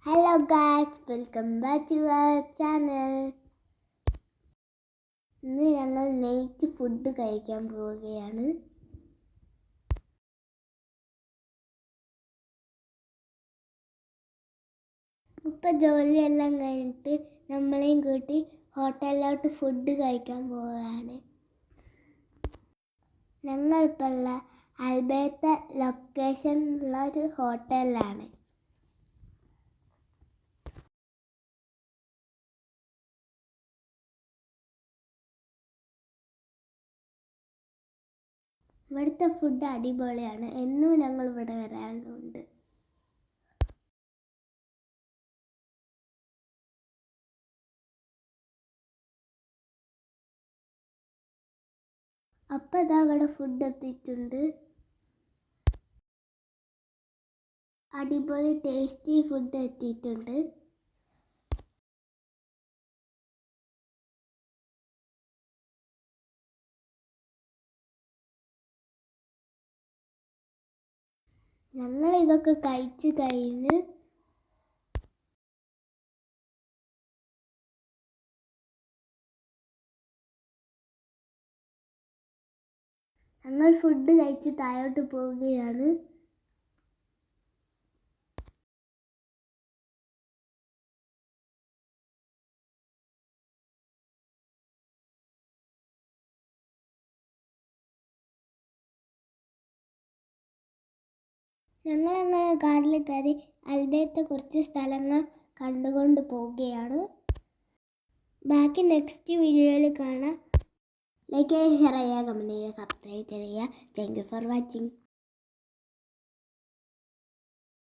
Hello guys, welcome back to our channel. ഇന്ന് ഞങ്ങൾ night food കഴിക്കാൻ പോവുകയാണ്. ഇപ്പം ജോലിയെല്ലാം കഴിഞ്ഞിട്ട് നമ്മളെയും കൂട്ടി ഹോട്ടലിലോട്ട് ഫുഡ് കഴിക്കാൻ പോവുകയാണ്. ഞങ്ങളിപ്പോൾ ഉള്ള അൽബേത്ത ലൊക്കേഷനിലുള്ള ഒരു ഹോട്ടലിലാണ്. ഇവിടുത്തെ ഫുഡ് അടിപൊളിയാണ്. എന്നും ഞങ്ങൾ ഇവിടെ വരാറുണ്ട്. അപ്പം ഇതാ ഇവിടെ ഫുഡ് എത്തിയിട്ടുണ്ട്. അടിപൊളി ടേസ്റ്റി ഫുഡ് എത്തിയിട്ടുണ്ട്. ഞങ്ങൾ ഇതൊക്കെ കഴിച്ച് കഴിഞ്ഞ് ഞങ്ങൾ ഫുഡ് കഴിച്ച് താഴോട്ട് പോവുകയാണ്. ഞങ്ങളങ്ങനെ കാറിൽ കയറി അൽബേത്ത കുറച്ച് സ്ഥലങ്ങൾ കണ്ടുകൊണ്ട് പോവുകയാണ്. ബാക്കി നെക്സ്റ്റ് വീഡിയോയിൽ കാണാം. ലൈക്ക് ചെയ്യുക, ഷെയർ ചെയ്യുക, കമൻറ്റ് ചെയ്യുക, സബ്സ്ക്രൈബ് ചെയ്യുക. Thank you for watching.